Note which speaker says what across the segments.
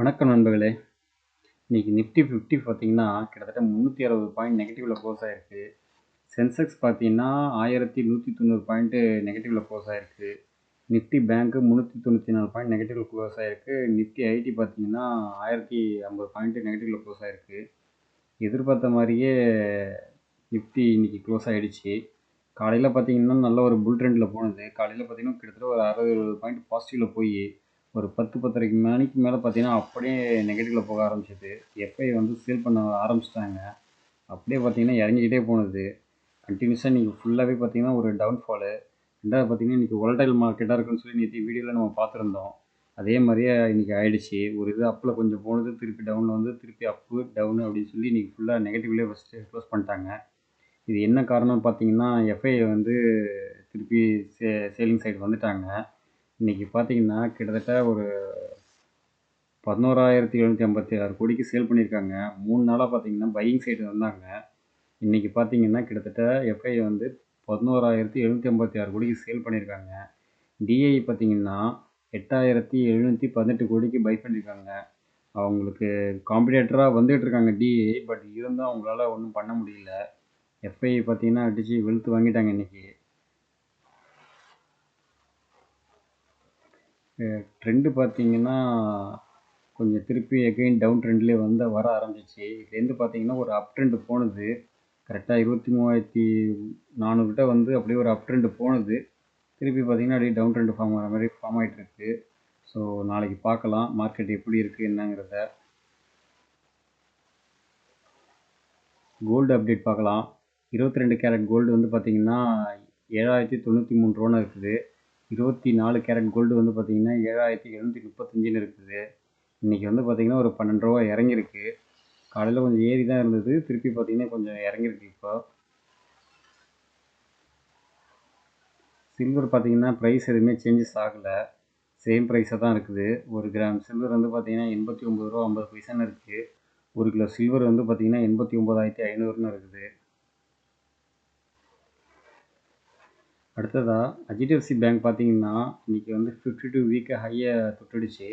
Speaker 1: வணக்கம் நண்பர்களே. இன்னைக்கு நிஃப்டி 50 பார்த்தீங்கன்னா கிட்டத்தட்ட 360 பாயிண்ட் நெகட்டிவ்ல க்ளோஸ் ஆயிருக்கு. சென்செக்ஸ் பார்த்தீங்கன்னா 1190 பாயிண்ட் நெகட்டிவ்ல க்ளோஸ் ஆயிருக்கு. நிஃப்டி பேங்க் 394 பாயிண்ட் நெகட்டிவ்ல க்ளோஸ் ஆயிருக்கு. நிஃப்டி ஐடி பார்த்தீங்கன்னா 1050 பாயிண்ட் நெகட்டிவ்ல க்ளோஸ் ஆயிருக்கு. எதிர்பார்த்த மாதிரியே நிஃப்டி இன்னைக்கு க்ளோஸ் ஆயிடுச்சு. காலையில் பார்த்தீங்கன்னா நல்ல ஒரு புல் ட்ரெண்டில் போனது. காலையில் பார்த்தீங்கன்னா கிட்டத்தட்ட ஒரு 60 பாயிண்ட் பாசிட்டிவில் போய் ஒரு 10-10:30 மணிக்கு மேலே பார்த்தீங்கன்னா அப்படியே நெகட்டிவில் போக ஆரம்பிச்சது. எஃப்ஐ வந்து சேல் பண்ண ஆரம்பிச்சிட்டாங்க. அப்படியே பார்த்தீங்கன்னா இறங்கிக்கிட்டே போனது. கண்டினியூஸாக இன்றைக்கி ஃபுல்லாகவே பார்த்தீங்கன்னா ஒரு டவுன்ஃபாலு. ரெண்டாவது பார்த்தீங்கன்னா இன்றைக்கி வாலடைல் மார்க்கெட்டாக இருக்குன்னு சொல்லி நேற்று வீடியோவில் நம்ம பார்த்துருந்தோம். அதே மாதிரியே இன்றைக்கி ஆயிடுச்சு. ஒரு இது அப்பில் கொஞ்சம் போனது, திருப்பி டவுனில் வந்து திருப்பி அப்பு டவுனு அப்படின்னு சொல்லி இன்றைக்கி ஃபுல்லாக நெகட்டிவ்லேயே ஃபஸ்ட்டு க்ளோஸ் பண்ணிட்டாங்க. இது என்ன காரணம்னு பார்த்தீங்கன்னா எஃப்ஐ வந்து திருப்பி சேலிங் சைடு வந்துட்டாங்க. இன்றைக்கி பார்த்தீங்கன்னா கிட்டத்தட்ட ஒரு 11,756 கோடிக்கு சேல் பண்ணியிருக்காங்க. 3 நாளாக பார்த்தீங்கன்னா பையிங் சைடு வந்தாங்க. இன்றைக்கி பார்த்தீங்கன்னா கிட்டத்தட்ட எஃப்ஐ வந்து 11,756 கோடிக்கு சேல் பண்ணியிருக்காங்க. டிஐ பார்த்தீங்கன்னா 8,718 கோடிக்கு பை பண்ணியிருக்காங்க. அவங்களுக்கு காம்படிட்டராக வந்துகிட்டு இருக்காங்க டிஐ. பட் இருந்தால் அவங்களால ஒன்றும் பண்ண முடியல. எஃப்ஐ பார்த்தீங்கன்னா அடித்து வெளுத்து வாங்கிட்டாங்க இன்றைக்கி. ட்ரெண்டு பார்த்தீங்கன்னா கொஞ்சம் திருப்பி எகைன் டவுன் ட்ரெண்ட்லேயே வர ஆரம்பிச்சிச்சு. இதுலேருந்து பார்த்தீங்கன்னா ஒரு அப் ட்ரெண்டு போனது. கரெக்டாக 23,400 கிட்ட வந்து அப்படியே ஒரு அப் ட்ரெண்டு போனது. திருப்பி பார்த்தீங்கன்னா அப்படியே டவுன் ட்ரெண்டு ஃபார்ம் ஆகிற மாதிரி ஃபார்ம் ஆகிட்டுருக்கு. ஸோ நாளைக்கு பார்க்கலாம் மார்க்கெட் எப்படி இருக்குது என்னங்கிறத. கோல்டு அப்டேட் பார்க்கலாம். 22 கேரட் கோல்டு வந்து பார்த்தீங்கன்னா 7,093 ரூபான்னு இருக்குது. 24 கேரட் கோல்டு வந்து பார்த்தீங்கன்னா 7,735 இருக்குது. இன்றைக்கி வந்து பார்த்திங்கன்னா ஒரு 12 ரூபா இறங்கியிருக்கு. காலையில் கொஞ்சம் ஏறி தான் இருந்தது, திருப்பி பார்த்திங்கன்னா கொஞ்சம் இறங்கியிருக்கு. இப்போ சில்வர் பார்த்திங்கன்னா ப்ரைஸ் எதுவுமே சேஞ்சஸ் ஆகலை, சேம் ப்ரைஸாக தான் இருக்குது. 1 கிராம் சில்வர் வந்து பார்த்திங்கன்னா 89 ரூபா 50 பைசான்னு இருக்குது. 1 கிலோ சில்வர் வந்து பார்த்திங்கன்னா 89,500ன்னு இருக்குது. அடுத்ததாக ஹெச்டிஎஃப்சி பேங்க் பார்த்திங்கன்னா இன்றைக்கி வந்து 52 வீக்கை ஹையை தொட்டுடுச்சு.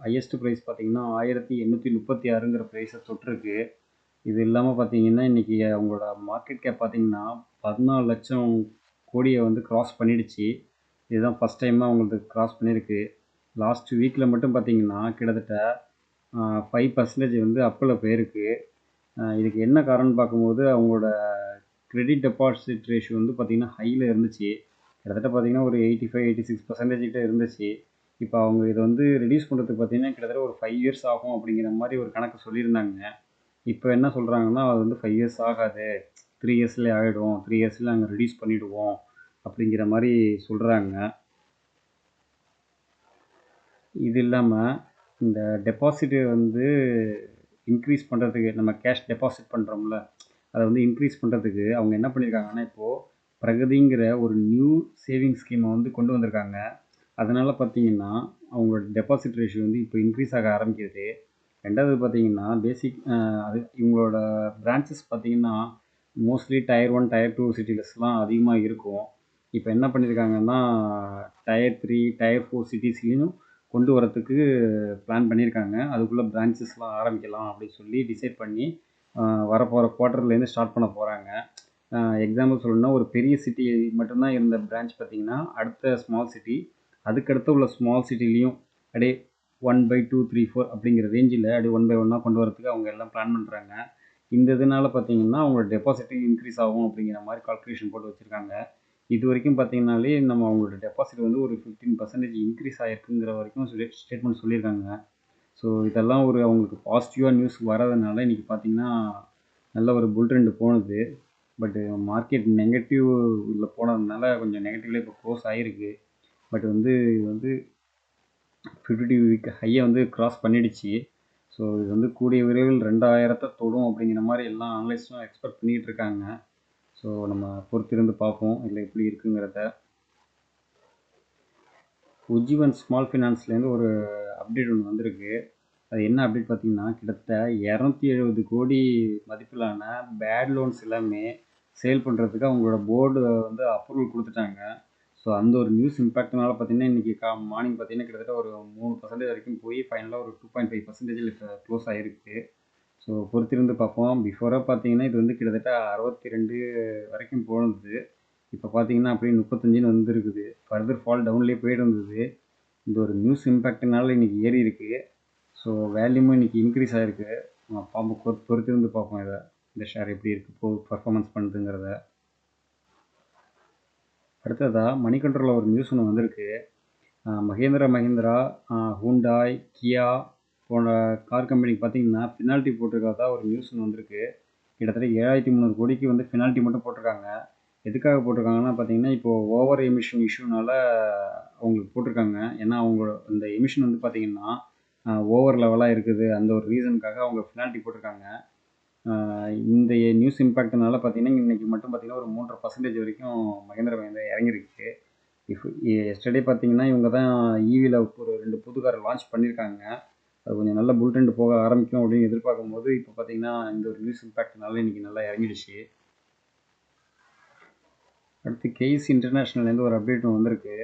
Speaker 1: ஹையஸ்ட் ப்ரைஸ் பார்த்திங்கன்னா 1,836ங்கிற ப்ரைஸை தொட்டிருக்கு. இது இல்லாமல் பார்த்திங்கன்னா இன்றைக்கி அவங்களோட மார்க்கெட் கேப் பார்த்திங்கன்னா 14 லட்சம் கோடியை வந்து க்ராஸ் பண்ணிடுச்சு. இதுதான் ஃபஸ்ட் டைமாக அவங்களுக்கு க்ராஸ் பண்ணியிருக்கு. லாஸ்ட் வீக்கில் மட்டும் பார்த்திங்கன்னா கிட்டத்தட்ட 5% வந்து அப்பில் போயிருக்கு. இதுக்கு என்ன காரணம்னு பார்க்கும்போது அவங்களோட கிரெடிட் டெபாசிட் ரேஷியோ வந்து பார்த்திங்கன்னா ஹையில் இருந்துச்சு. கிட்டத்தட்ட பார்த்திங்கன்னா ஒரு 85-86% கிட்ட இருந்துச்சு. இப்போ அவங்க இதை வந்து ரெடியூஸ் பண்ணுறதுக்கு பார்த்திங்கன்னா கிட்டத்தட்ட ஒரு 5 இயர்ஸ் ஆகும் அப்படிங்கிற மாதிரி ஒரு கணக்கு சொல்லியிருந்தாங்க. இப்போ என்ன சொல்கிறாங்கன்னா அது வந்து 5 இயர்ஸ் ஆகாது, 3 இயர்ஸ்லேயே ஆகிடும், 3 இயர்ஸில் நாங்கள் ரெடியூஸ் பண்ணிவிடுவோம் அப்படிங்கிற மாதிரி சொல்கிறாங்க. இது இல்லாமல் இந்த டெபாசிட்டு வந்து இன்க்ரீஸ் பண்ணுறதுக்கு, நம்ம கேஷ் டெபாசிட் பண்ணுறோம்ல, அதை வந்து இன்க்ரீஸ் பண்ணுறதுக்கு அவங்க என்ன பண்ணியிருக்காங்கன்னா இப்போது பிரகதிங்கிற ஒரு நியூ சேவிங் ஸ்கீமை வந்து கொண்டு வந்திருக்காங்க. அதனால் பார்த்திங்கன்னா அவங்களோட டெபாசிட் ரேஷியோ வந்து இப்போ இன்க்ரீஸ் ஆக ஆரம்பிக்குது. ரெண்டாவது பார்த்திங்கன்னா அது இவங்களோட பிரான்ச்சஸ் பார்த்திங்கன்னா மோஸ்ட்லி Tier 1 Tier 2 சிட்டிஸ்லாம் அதிகமாக இருக்கும். இப்போ என்ன பண்ணியிருக்காங்கன்னா Tier 3 Tier 4 சிட்டிஸ்லேயும் கொண்டு வரத்துக்கு பிளான் பண்ணியிருக்காங்க. அதுக்குள்ளே பிரான்ச்சஸ்லாம் ஆரம்பிக்கலாம் அப்படின்னு சொல்லி டிசைட் பண்ணி வரப்போகிற குவார்ட்டர்லேருந்து ஸ்டார்ட் பண்ண போகிறாங்க. எக்ஸாம்பிள் சொல்லணும்னா ஒரு பெரிய சிட்டி மட்டும்தான் இருந்த பிரான்ச் பார்த்திங்கன்னா அடுத்த ஸ்மால் சிட்டி, அதுக்கடுத்து உள்ள ஸ்மால் சிட்டிலையும் அப்படியே 1/2, 3, 4 அப்படிங்கிற ரேஞ்சில் அப்படியே 1 by 1 கொண்டு வரதுக்கு அவங்க எல்லாம் பிளான் பண்ணுறாங்க. இந்த இதனால் பார்த்திங்கன்னா அவங்களோட டெபாசிட்டு இன்க்ரீஸ் ஆகும் அப்படிங்கிற மாதிரி கால்குலேஷன் போட்டு வச்சுருக்காங்க. இது வரைக்கும் பார்த்திங்கனாலே நம்ம அவங்களோட டெபாசிட் வந்து ஒரு 15% இன்க்ரீஸ் ஆகிருக்குங்கிற வரைக்கும் ஸ்டேட்மெண்ட் சொல்லியிருக்காங்க. ஸோ இதெல்லாம் ஒரு அவங்களுக்கு பாசிட்டிவாக நியூஸ் வரதுனால இன்றைக்கி பார்த்திங்கன்னா நல்ல ஒரு புல் ட்ரெண்டு போனது. பட்டு மார்க்கெட் நெகட்டிவ் உள்ள போனதுனால கொஞ்சம் நெகட்டிவ்லேயே இப்போ க்ளோஸ் ஆகிருக்கு. பட் வந்து இது வந்து 52 வீக் ஹையை வந்து க்ராஸ் பண்ணிடுச்சு. ஸோ இது வந்து கூடிய விரைவில் 2000 தொடும் அப்படிங்கிற மாதிரி எல்லா அனலிஸ்ட்டும் எக்ஸ்பெக்ட் பண்ணிகிட்டு இருக்காங்க. ஸோ நம்ம பொறுத்திருந்து பார்ப்போம் இல்லை எப்படி இருக்குங்கிறத. உஜ்ஜீவன் ஸ்மால் ஃபினான்ஸ்லேருந்து ஒரு அப்டேட் ஒன்று வந்திருக்கு. அது என்ன அப்டேட் பார்த்திங்கன்னா கிட்டத்தட்ட 270 கோடி மதிப்பிலான பேட் லோன்ஸ் எல்லாமே சேல் பண்ணுறதுக்கு அவங்களோட போர்டு வந்து அப்ரூவல் கொடுத்துட்டாங்க. ஸோ அந்த ஒரு நியூஸ் இம்பேக்ட்னால பார்த்தீங்கன்னா இன்றைக்கி மார்னிங் பார்த்தீங்கன்னா கிட்டத்தட்ட ஒரு 3% வரைக்கும் போய் ஃபைனலாக ஒரு 2.5% இப்போ க்ளோஸ் ஆகிருக்கு. ஸோ பொறுத்திருந்து பார்ப்போம். பிஃபோராக பார்த்தீங்கன்னா இது வந்து கிட்டத்தட்ட 62 வரைக்கும் போனது. இப்போ பார்த்தீங்கன்னா அப்படியே 35ன்னு வந்துருக்குது. ஃபர்தர் ஃபால் டவுன்லேயே போயிட்டு இருந்தது. இந்த ஒரு நியூஸ் இம்பேக்ட்னால இன்றைக்கி ஏறி இருக்குது. ஸோ வேல்யூமும் இன்றைக்கி இன்க்ரீஸ் ஆகிருக்கு. பொறுத்திருந்து பார்ப்போம் இதை, இந்த ஷேர் எப்படி இருக்குது பர்ஃபார்மன்ஸ் பண்ணுதுங்கிறத. அடுத்ததாக மணி கண்ட்ரோலில் ஒரு நியூஸ் ஒன்று வந்திருக்கு. மஹேந்திரா, ஹூண்டாய், கியா போன்ற கார் கம்பெனிக்கு பார்த்தீங்கன்னா பெனால்ட்டி போட்டிருக்கிறதா ஒரு நியூஸ் ஒன்று வந்திருக்கு. கிட்டத்தட்ட 7300 கோடிக்கு வந்து பெனால்ட்டி மட்டும் போட்டிருக்காங்க. எதுக்காக போட்டிருக்காங்கன்னா பார்த்தீங்கன்னா இப்போது ஓவர் எமிஷன் இஷ்யூனால அவங்களுக்கு போட்டிருக்காங்க. ஏன்னா அவங்க இந்த எமிஷன் வந்து பார்த்தீங்கன்னா ஓவர் லெவலாக இருக்குது. அந்த ஒரு ரீசனுக்காக அவங்க பெனால்ட்டி போட்டிருக்காங்க. இந்த நியூஸ் இம்பேக்ட்னால பார்த்தீங்கன்னா இன்றைக்கி மட்டும் பார்த்தீங்கன்னா ஒரு 3.5% வரைக்கும் மஹேந்திரா இறங்கியிருக்கு. எஸ்டர்டே பார்த்தீங்கன்னா இவங்க தான் ஈவியில் ஒரு 2 புது கார் லான்ச் பண்ணியிருக்காங்க. அது கொஞ்சம் நல்ல புல் ட்ரெண்ட் போக ஆரம்பிக்கும் அப்படின்னு எதிர்பார்க்கும்போது இப்போ பார்த்தீங்கன்னா இந்த ஒரு நியூஸ் இம்பேக்ட்னால இன்றைக்கி நல்லா இறங்கிடுச்சு. அடுத்து கேஸ் இன்டர்நேஷ்னல்லேருந்து ஒரு அப்டேட் வந்திருக்கு.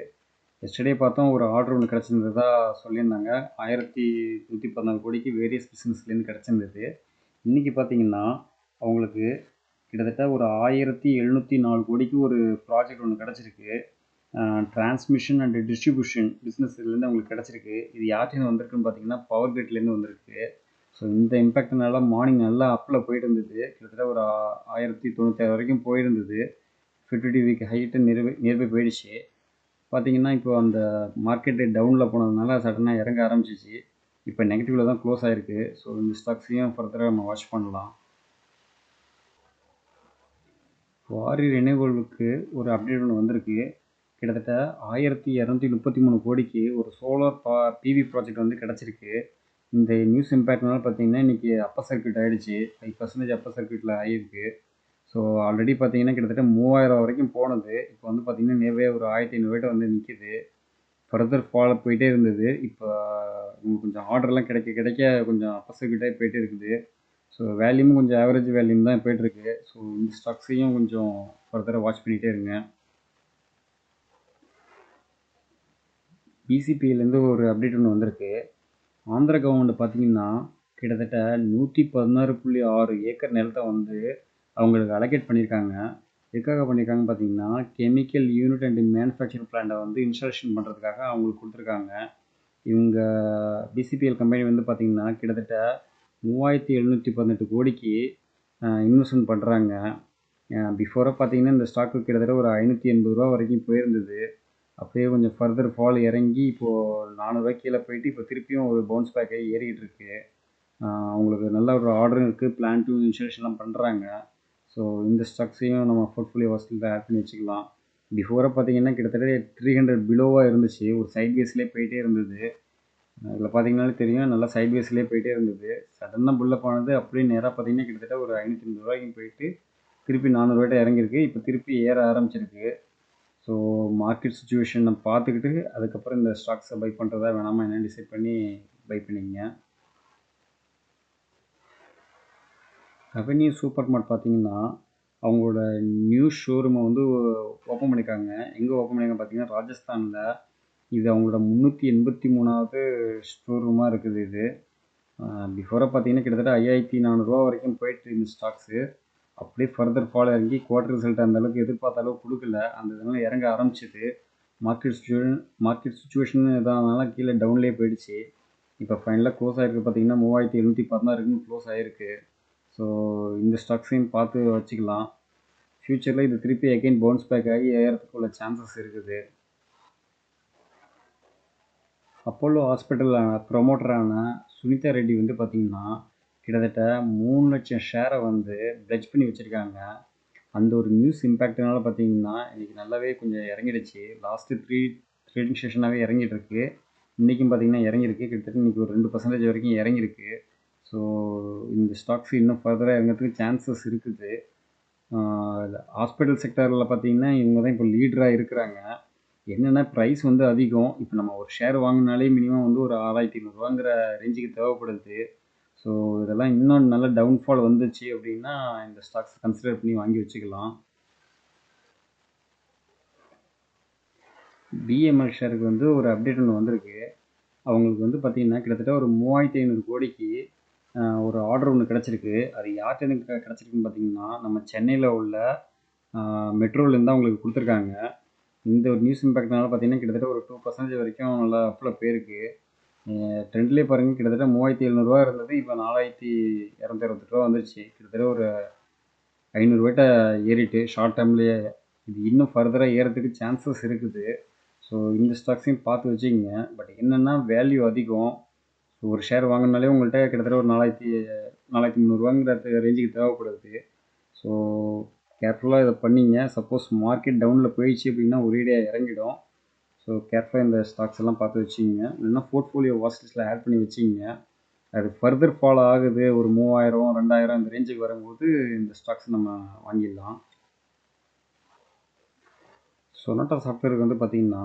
Speaker 1: எஸ்டர்டே பார்த்தோம் ஒரு ஆர்டர் ஒன்று கிடச்சிருந்ததா சொல்லியிருந்தாங்க. 1114 கோடிக்கு வேரியஸ் பிஸ்னஸ்லேருந்து கிடச்சிருந்தது. இன்றைக்கி பார்த்தீங்கன்னா அவங்களுக்கு கிட்டத்தட்ட ஒரு 1704 கோடிக்கு ஒரு ப்ராஜெக்ட் ஒன்று கிடச்சிருக்கு. டிரான்ஸ்மிஷன் அண்ட் டிஸ்ட்ரிபியூஷன் பிஸ்னஸ்லேருந்து அவங்களுக்கு கிடச்சிருக்கு. இது யார்கிட்ட வந்திருக்குன்னு பார்த்தீங்கன்னா பவர் கிரிட்லேருந்து வந்திருக்கு. ஸோ இந்த இம்பேக்ட்னால மார்னிங் நல்லா அப்பில் போயிட்டு இருந்தது. கிட்டத்தட்ட ஒரு 1096 வரைக்கும் போயிருந்தது. 50 வீக் ஹைட்டு நியர்பை போயிடுச்சு. பார்த்தீங்கன்னா இப்போ அந்த மார்க்கெட்டு டவுனில் போனதுனால சடனாக இறங்க ஆரம்பிச்சிச்சு. இப்போ நெகட்டிவில் தான் க்ளோஸ் ஆகிருக்கு. ஸோ இந்த ஸ்டாக்ஸையும் ஃபர்தராக நம்ம வாட்ச் பண்ணலாம். வாரி ரெனியூவலுக்கு ஒரு அப்டேட் ஒன்று வந்திருக்கு. கிட்டத்தட்ட 1233 கோடிக்கு ஒரு சோலார் பிவி ப்ராஜெக்ட் வந்து கிடச்சிருக்கு. இந்த நியூஸ் இம்பேக்ட்னால பார்த்தீங்கன்னா இன்றைக்கி அப்பர் சர்க்யூட் ஆகிடுச்சு. 5% அப்பர் சர்க்யூட்டில் ஆகிருக்கு. ஸோ ஆல்ரெடி பார்த்தீங்கன்னா கிட்டத்தட்ட 3000 வரைக்கும் போனது. இப்போ வந்து பார்த்தீங்கன்னா நேவே ஒரு 1500 வந்து நிற்கிது. ஃபர்தர் ஃபாலோ போயிட்டே இருந்தது. இப்போ கொஞ்சம் ஆர்டர்லாம் கிடைக்க கொஞ்சம் அப்பர் சர்க்யூட்டாக போயிட்டே இருக்குது. ஸோ வேல்யூமும் கொஞ்சம் ஆவரேஜ் வேல்யூம் தான் போய்ட்டுருக்கு. ஸோ இந்த ஸ்டாக்ஸையும் கொஞ்சம் ஃபர்தராக வாட்ச் பண்ணிகிட்டே இருங்க. பிசிபியிலேருந்து ஒரு அப்டேட் ஒன்று வந்திருக்கு. ஆந்திரா கவர்மெண்ட் பார்த்தீங்கன்னா கிட்டத்தட்ட 116.6 ஏக்கர் நிலத்தை வந்து அவங்களுக்கு அலோகேட் பண்ணியிருக்காங்க. எதுக்காக பண்ணியிருக்காங்கன்னு பார்த்தீங்கன்னா கெமிக்கல் யூனிட் அண்ட் மேனுஃபேக்சரிங் பிளான்ட்டை வந்து இன்ஸ்டாலேஷன் பண்ணுறதுக்காக அவங்களுக்கு கொடுத்துருக்காங்க. இவங்க பிசிபிஎல் கம்பெனி வந்து பார்த்திங்கன்னா கிட்டத்தட்ட 3718 கோடிக்கு இன்வெஸ்ட்மெண்ட் பண்ணுறாங்க. பிஃபோராக பார்த்தீங்கன்னா இந்த ஸ்டாக்கு கிட்டத்தட்ட ஒரு 580 ரூபா வரைக்கும் போயிருந்தது. அப்படியே கொஞ்சம் ஃபர்தர் ஃபால் இறங்கி இப்போது 400 கீழே போயிட்டு இப்போ திருப்பியும் ஒரு பவுன்ஸ் பேக் ஆகி ஏறிக்கிட்டு இருக்கு. அவங்களுக்கு நல்ல ஒரு ஆர்டரும் இருக்குது. பிளான் டு இன்ஸ்டாலேஷன்லாம் பண்ணுறாங்க. ஸோ இந்த ஸ்டாக்ஸையும் நம்ம போர்ட்ஃபோலியோ வசதியில் ஆட் பண்ணி வச்சுக்கலாம். பிஃபோராக பார்த்தீங்கன்னா கிட்டத்தட்ட 300 பிலோவாக இருந்துச்சு. ஒரு சைட் வேஸ்லேயே போயிட்டே இருந்தது. இதில் பார்த்தீங்கன்னாலே தெரியும் நல்லா சைட் வேஸ்லேயே போயிட்டே இருந்தது. சடனாக புல்லப் ஆனது அப்படியே நேராக பார்த்தீங்கன்னா கிட்டத்தட்ட ஒரு 550 ரூபாய்க்கு போயிட்டு திருப்பி 400 ரூபாய்ட்ட இறங்கியிருக்கு. இப்போ திருப்பி ஏற ஆரம்பிச்சிருக்கு. ஸோ மார்க்கெட் சுச்சுவேஷனை பார்த்துக்கிட்டு அதுக்கப்புறம் இந்த ஸ்டாக்ஸை பை பண்ணுறதா வேணாமா என்னென்னு டிசைட் பண்ணி பை பண்ணிங்க. ரெவென்யூ சூப்பர் மார்ட் பார்த்தீங்கன்னா அவங்களோட நியூ ஷோரூமை வந்து ஓப்பன் பண்ணியிருக்காங்க. எங்கே ஓப்பன் பண்ணியிருக்காங்க பார்த்தீங்கன்னா ராஜஸ்தானில். இது அவங்களோட 383வது ஸ்டோர் இருக்குது. இது பிஃபோராக பார்த்தீங்கன்னா கிட்டத்தட்ட 5400 வரைக்கும் போயிட்டு இந்த ஸ்டாக்ஸு அப்படியே ஃபர்தர் ஃபாலோ இறங்கி குவார்டர் ரிசல்ட் அந்த அளவுக்கு எதிர்பார்த்த அளவுக்கு கொடுக்கல. அந்த இதனால் இறங்க ஆரம்பிச்சிது. மார்க்கெட் சுச்சுவேஷன் இதானால கீழே டவுன்லேயே போயிடுச்சு. இப்போ ஃபைனலாக க்ளோஸ் ஆகிருக்கு பார்த்தீங்கன்னா 3716 க்ளோஸ் ஆகிருக்கு. ஸோ இந்த ஸ்டாக்ஸையும் பார்த்து வச்சுக்கலாம். ஃப்யூச்சரில் இது திருப்பி அகைன் பவுன்ஸ் பேக் ஆகி ஏறதுக்குள்ள சான்சஸ் இருக்குது. அப்போலோ ஹாஸ்பிட்டல் ப்ரொமோட்டரான சுனிதா ரெட்டி வந்து பார்த்திங்கன்னா கிட்டத்தட்ட 3 லட்சம் ஷேரை வந்து பிளட்ஜ் பண்ணி வச்சுருக்காங்க. அந்த ஒரு நியூஸ் இம்பேக்ட்னால பார்த்தீங்கன்னா இன்றைக்கி நல்லாவே கொஞ்சம் இறங்கிடுச்சு. Last 3 trading செஷனாகவே இறங்கிட்டுருக்கு. இன்றைக்கும் பார்த்திங்கன்னா இறங்கியிருக்கு. கிட்டத்தட்ட இன்றைக்கி ஒரு 2% வரைக்கும் இறங்கியிருக்கு. ஸோ இந்த ஸ்டாக்ஸ் இன்னும் ஃபர்தராக இறங்கிறதுக்கு சான்சஸ் இருக்குது. ஹாஸ்பிட்டல் செக்டரில் பார்த்திங்கன்னா இவங்க தான் இப்போ லீடராக இருக்கிறாங்க. என்னென்னா ப்ரைஸ் வந்து அதிகம். இப்போ நம்ம ஒரு ஷேர் வாங்கினாலே மினிமம் வந்து ஒரு 6500 ரேஞ்சுக்கு தேவைப்படுது. ஸோ இதெல்லாம் இன்னும் நல்ல டவுன்ஃபால் வந்துச்சு அப்படின்னா இந்த ஸ்டாக்ஸ் கன்சிடர் பண்ணி வாங்கி வச்சுக்கலாம். பிஎம்எல் ஷேருக்கு வந்து ஒரு அப்டேட் ஒன்று வந்திருக்கு. அவங்களுக்கு வந்து பார்த்திங்கன்னா கிட்டத்தட்ட ஒரு 3500 கோடிக்கு ஒரு ஆர்டர் ஒன்று கிடச்சிருக்கு. அது யார்கிட்ட கிடச்சிருக்குன்னு பார்த்தீங்கன்னா நம்ம சென்னையில் உள்ள மெட்ரோலேருந்து தான் அவங்களுக்கு கொடுத்துருக்காங்க. இந்த ஒரு நியூஸ் இம்பேக்ட்னால பார்த்தீங்கன்னா கிட்டத்தட்ட ஒரு 2% வரைக்கும் நல்லா அப்பில் போயிருக்கு. ட்ரெண்ட்லேயே பாருங்கள், கிட்டத்தட்ட 3700 இருந்தது, இப்போ 4268 வந்துருச்சு. கிட்டத்தட்ட ஒரு 500 ஏறிட்டு ஷார்ட் டேர்ம்லேயே. இது இன்னும் ஃபர்தராக ஏறதுக்கு சான்சஸ் இருக்குது. ஸோ இந்த ஸ்டாக்ஸையும் பார்த்து வச்சுக்கிங்க. பட் என்னென்னா வேல்யூ அதிகம். ஒரு ஷேர் வாங்கினாலே உங்கள்கிட்ட கிட்டத்தட்ட ஒரு 4300 ரேஞ்சுக்கு தேவைப்படுது. ஸோ கேர்ஃபுல்லாக இதை பண்ணிங்க. சப்போஸ் மார்க்கெட் டவுனில் போயிடுச்சு அப்படின்னா ஒரேடியாக இறங்கிடும். ஸோ கேர்ஃபுல்லாக இந்த ஸ்டாக்ஸ் எல்லாம் பார்த்து வச்சுக்கிங்க. இல்லைன்னா போர்ட்ஃபோலியோ வாட்ச் லிஸ்ட்டில் ஆட் பண்ணி வச்சுக்கிங்க. அது ஃபர்தர் ஃபாலோ ஆகுது, ஒரு 3000 2000 இந்த ரேஞ்சுக்கு வரும்போது இந்த ஸ்டாக்ஸ் நம்ம வாங்கிடலாம். சொனாட்டா சாஃப்ட்வேருக்கு வந்து பார்த்திங்கன்னா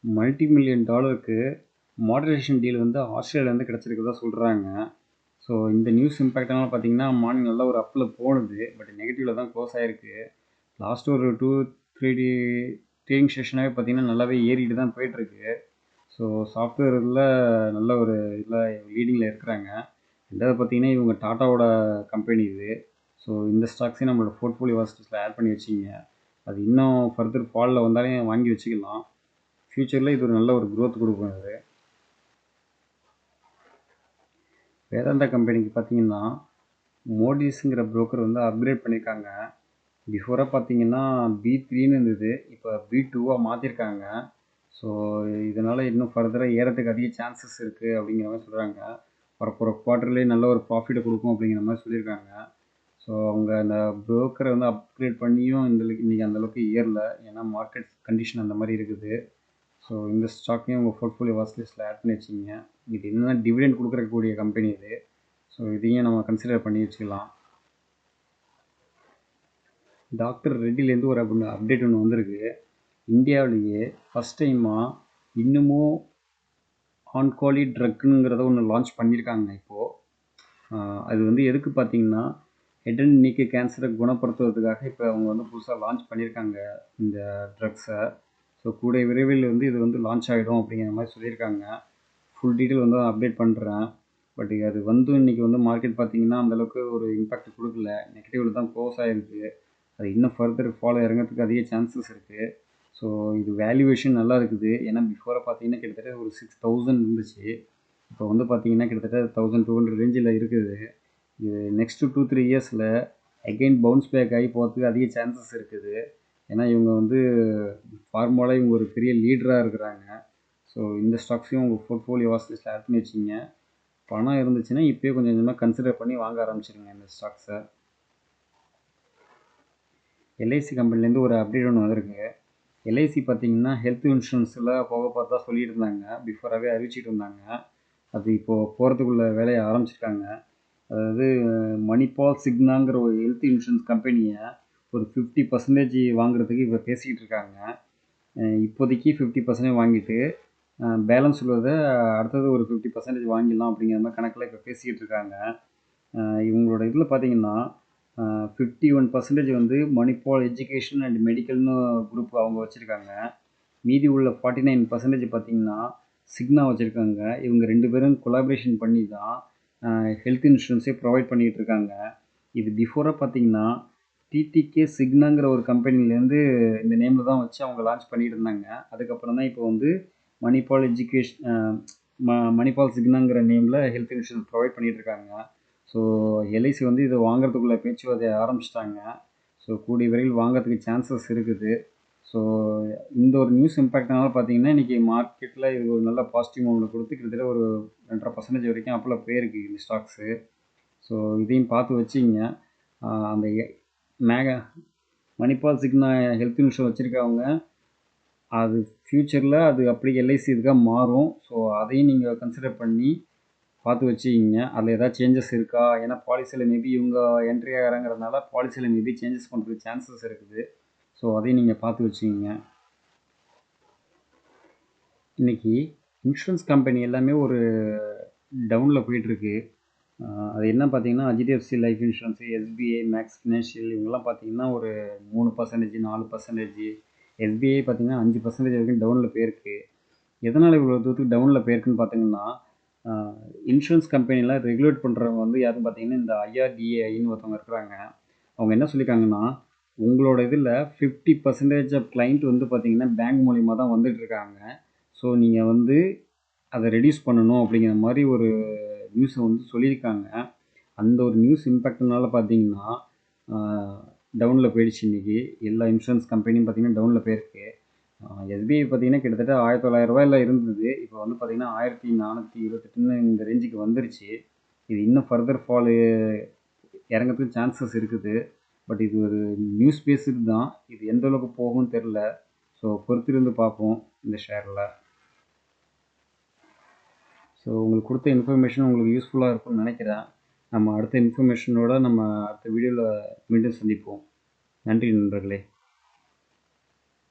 Speaker 1: $multi-million மாடரேஷன் டீல் வந்து ஆஸ்திரேலியாவிலேருந்து கிடச்சிருக்கிறதா சொல்கிறாங்க. ஸோ இந்த நியூஸ் இம்பேக்ட்னால பார்த்தீங்கன்னா மார்னிங் நல்லா ஒரு அப்பில் போனது, பட் நெகட்டிவில் தான் க்ளோஸ் ஆகிருக்கு. லாஸ்ட் ஒரு 2-3 ட்ரேடிங் செஷனாகவே பார்த்தீங்கன்னா நல்லாவே ஏறிட்டு தான் போயிட்டுருக்கு. ஸோ சாஃப்ட்வேர் இதில் நல்ல ஒரு இதில் லீடிங்கில் இருக்கிறாங்க. ரெண்டாவது பார்த்தீங்கன்னா இவங்க டாட்டாவோட கம்பெனி இது. ஸோ இந்த ஸ்டாக்ஸையும் நம்மளோட போர்ட்ஃபோலியோ வாஸ்டில் ஆட் பண்ணி வச்சிங்க. அது இன்னும் ஃபர்தர் ஃபாலில் வந்தாலே வாங்கி வச்சுக்கலாம். ஃப்யூச்சரில் இது ஒரு நல்ல ஒரு க்ரோத் கொடுக்கும். இது வேதாந்தா கம்பெனிக்கு பார்த்தீங்கன்னா மோடிஸுங்கிற புரோக்கர் வந்து அப்கிரேட் பண்ணியிருக்காங்க. பிஃபோராக பார்த்தீங்கன்னா B3ன்னு இருந்தது, இப்போ B2வாக மாற்றிருக்காங்க. ஸோ இதனால் இன்னும் ஃபர்தராக ஏறத்துக்கு அதிக சான்சஸ் இருக்குது அப்படிங்கிற மாதிரி சொல்கிறாங்க. வரப்போகிற குவார்ட்டர்லேயே நல்ல ஒரு ப்ராஃபிட்டை கொடுக்கும் அப்படிங்கிற மாதிரி சொல்லியிருக்காங்க. ஸோ அவங்க அந்த புரோக்கரை வந்து அப்கிரேட் பண்ணியும் இன்றைக்கி அந்தளவுக்கு ஏறல, ஏன்னா மார்க்கெட் கண்டிஷன் அந்த மாதிரி இருக்குது. ஸோ இந்த ஸ்டாக்கையும் உங்கள் போர்ட்ஃபோலியோ வாட்ச் லிஸ்ட்டில் ஆட் பண்ணி வச்சிங்க. இது என்னென்னா டிவிடெண்ட் கொடுக்குறக்கூடிய கம்பெனி இது. ஸோ இதையும் நம்ம கன்சிடர் பண்ணி வச்சுக்கலாம். டாக்டர் ரெட்டிலேருந்து ஒரு அப்டேட் ஒன்று வந்திருக்கு. இந்தியாவிலேயே ஃபஸ்ட் டைமாக இன்னமும் ஆன்காலி ட்ரக்குங்கிறத ஒன்று லான்ச் பண்ணியிருக்காங்க இப்போது. அது வந்து எதுக்கு பார்த்தீங்கன்னா ஹெட் அண்ட் நீக்கு கேன்சரை குணப்படுத்துவதற்காக இப்போ அவங்க வந்து புதுசாக லான்ச் பண்ணியிருக்காங்க இந்த ட்ரக்ஸை. ஸோ கூடிய விரைவில் வந்து இது வந்து லான்ச் ஆகிடும் அப்படிங்கிற மாதிரி சொல்லியிருக்காங்க. ஃபுல் டீட்டெயில் வந்து அப்டேட் பண்ணுறேன். பட் அது வந்து இன்றைக்கி வந்து மார்க்கெட் பார்த்திங்கன்னா அந்தளவுக்கு ஒரு இம்பேக்ட் கொடுக்கல, நெகட்டிவில் தான் க்ளோஸ் ஆகிருக்கு. அது இன்னும் ஃபர்தர் ஃபாலோ இறங்கிறதுக்கு அதிக சான்சஸ் இருக்குது. ஸோ இது வேல்யூவேஷன் நல்லா இருக்குது. ஏன்னா பிஃபோராக பார்த்தீங்கன்னா கிட்டத்தட்ட ஒரு 6000 இருந்துச்சு, இப்போ வந்து பார்த்தீங்கன்னா கிட்டத்தட்ட 1200 ரேஞ்சில் இருக்குது. இது நெக்ஸ்ட்டு 2-3 இயர்ஸில் அகெயின் பவுன்ஸ் பேக் ஆகி போகிறதுக்கு அதிக சான்சஸ் இருக்குது. ஏன்னா இவங்க வந்து ஃபார்முலாவில் இவங்க ஒரு பெரிய லீடராக இருக்கிறாங்க. ஸோ இந்த ஸ்டாக்ஸையும் உங்கள் போர்ட்ஃபோலியோ வாட்ச் லிஸ்ட்டில் ஆட் பண்ணி வச்சிங்க. பணம் இருந்துச்சுன்னா இப்போயே கொஞ்சம் கொஞ்சமாக கன்சிடர் பண்ணி வாங்க ஆரம்பிச்சிருங்க இந்த ஸ்டாக்ஸை. எல்ஐசி கம்பெனிலேருந்து ஒரு அப்டேட் ஒன்று வந்திருக்கு. எல்ஐசி பார்த்திங்கன்னா ஹெல்த் இன்சூரன்ஸில் போக பார்த்தா சொல்லிட்டு இருந்தாங்க, பிஃபோராகவே அறிவிச்சிட்டு இருந்தாங்க. அது இப்போது போகிறதுக்குள்ள வேலையை ஆரம்பிச்சிருக்காங்க. அதாவது மணிபால் சிக்னாங்கிற ஒரு ஹெல்த் இன்சூரன்ஸ் கம்பெனியை ஒரு 50% வாங்குறதுக்கு இப்போ பேசிக்கிட்டு இருக்காங்க. இப்போதைக்கு 50% வாங்கிட்டு பேலன்ஸ் உள்ளதை அடுத்தது ஒரு 50% வாங்கிடலாம் அப்படிங்கிற மாதிரி கணக்கில் இப்போ பேசிக்கிட்டு இருக்காங்க. இவங்களோட இதில் பார்த்திங்கன்னா 51% வந்து மணிபால் எஜுகேஷன் அண்ட் மெடிக்கல்னு குரூப் அவங்க வச்சுருக்காங்க. மீதி உள்ள 49% பார்த்திங்கன்னா சிக்னா வச்சுருக்காங்க. இவங்க 2 பேரும் கொலாபரேஷன் பண்ணி தான் ஹெல்த் இன்சூரன்ஸே ப்ரொவைட் பண்ணிகிட்டு இருக்காங்க. இது பிஃபோராக பார்த்திங்கன்னா டிடிகே சிக்னாங்கிற ஒரு கம்பெனிலேருந்து இந்த நேமில் தான் வச்சு அவங்க லான்ச் பண்ணிகிட்டு இருந்தாங்க. அதுக்கப்புறம் தான் இப்போ வந்து மணிபால் மணிபால் சிக்னாங்கிற நேமில் ஹெல்த் இன்சூரன்ஸ் ப்ரொவைட் பண்ணிகிட்டு இருக்காங்க. ஸோ எல்ஐசி வந்து இதை வாங்குறதுக்குள்ள பேச்சுவார்த்தையை ஆரம்பிச்சிட்டாங்க. ஸோ கூடிய விரைவில் வாங்கிறதுக்கு சான்சஸ் இருக்குது. ஸோ இந்த ஒரு நியூஸ் இம்பேக்ட்னால பார்த்தீங்கன்னா இன்றைக்கி மார்க்கெட்டில் இது ஒரு நல்ல பாசிட்டிவ் மூவ்மெண்ட் கொடுத்து கிட்டத்தட்ட ஒரு 2.5% வரைக்கும் அப்பில் போயிருக்கு இந்த ஸ்டாக்ஸு. ஸோ இதையும் பார்த்து வச்சிங்க. அந்த மணிபால் சிக்னா ஹெல்த் இன்சூரன்ஸ் வச்சுருக்கவங்க அது ஃப்யூச்சரில் அது அப்படி எல்ஐசி இதுக்காக மாறும். ஸோ அதையும் நீங்கள் கன்சிடர் பண்ணி பார்த்து வச்சுக்கிங்க. அதில் எதாவது சேஞ்சஸ் இருக்கா, ஏன்னா பாலிசியில் மேபி இவங்க என்ட்ரி ஆகிறாங்கிறதுனால பாலிசியில் மேபி சேஞ்சஸ் பண்ணுறதுக்கு சான்சஸ் இருக்குது. ஸோ அதையும் நீங்கள் பார்த்து வச்சுக்கிங்க. இன்றைக்கி இன்சூரன்ஸ் கம்பெனி எல்லாமே ஒரு டவுனில் போயிட்டுருக்கு. அது என்ன பார்த்தீங்கன்னா HDFC life insurance, SBI, Max financial இவங்கெல்லாம் பார்த்தீங்கன்னா ஒரு 3%, 4% எஸ்பிஐ பார்த்தீங்கன்னா 5% வரைக்கும் டவுனில் போயிருக்கு. எதனால் இவ்வளோ தூரத்துக்கு டவுனில் போயிருக்குன்னு பார்த்தீங்கன்னா, இன்சூரன்ஸ் கம்பெனிலாம் ரெகுலேட் பண்ணுறவங்க வந்து யாருன்னு பார்த்தீங்கன்னா இந்த ஐஆர்டிஏஐன்னு ஒருத்தவங்க இருக்கிறாங்க. அவங்க என்ன சொல்லியிருக்காங்கன்னா, உங்களோட இதில் 50% ஆஃப் கிளைண்ட் வந்து பார்த்தீங்கன்னா பேங்க் மூலிமா தான் வந்துட்டுருக்காங்க. ஸோ நீங்கள் வந்து அதை ரெடியூஸ் பண்ணணும் அப்படிங்கிற மாதிரி ஒரு நியூஸை வந்து சொல்லியிருக்காங்க. அந்த ஒரு நியூஸ் இம்பேக்ட்னால பார்த்தீங்கன்னா டவுனில் போயிடுச்சு இன்றைக்கி. எல்லா இன்சூரன்ஸ் கம்பெனியும் பார்த்தீங்கன்னா டவுனில் போயிருக்கு. எஸ்பிஐ பார்த்தீங்கன்னா கிட்டத்தட்ட 1900 ரூபாயில் இருந்தது. இப்போ வந்து பார்த்தீங்கன்னா 1428ன்னு இந்த ரேஞ்சுக்கு வந்துருச்சு. இது இன்னும் ஃபர்தர் ஃபாலு இறங்கிறதுக்கு சான்சஸ் இருக்குது. பட் இது ஒரு நியூஸ் பேஸ்டு தான். இது எந்த அளவுக்கு போகும்னு தெரில. ஸோ பொறுத்திருந்து பார்ப்போம் இந்த ஷேரில். ஸோ உங்களுக்கு கொடுத்த இன்ஃபர்மேஷன் உங்களுக்கு யூஸ்ஃபுல்லாக இருக்கும்னு நினைக்கிறேன். நம்ம அடுத்த இன்ஃபர்மேஷனோட நம்ம அடுத்த வீடியோவில் மீண்டும் சந்திப்போம். நன்றி நண்பர்களே.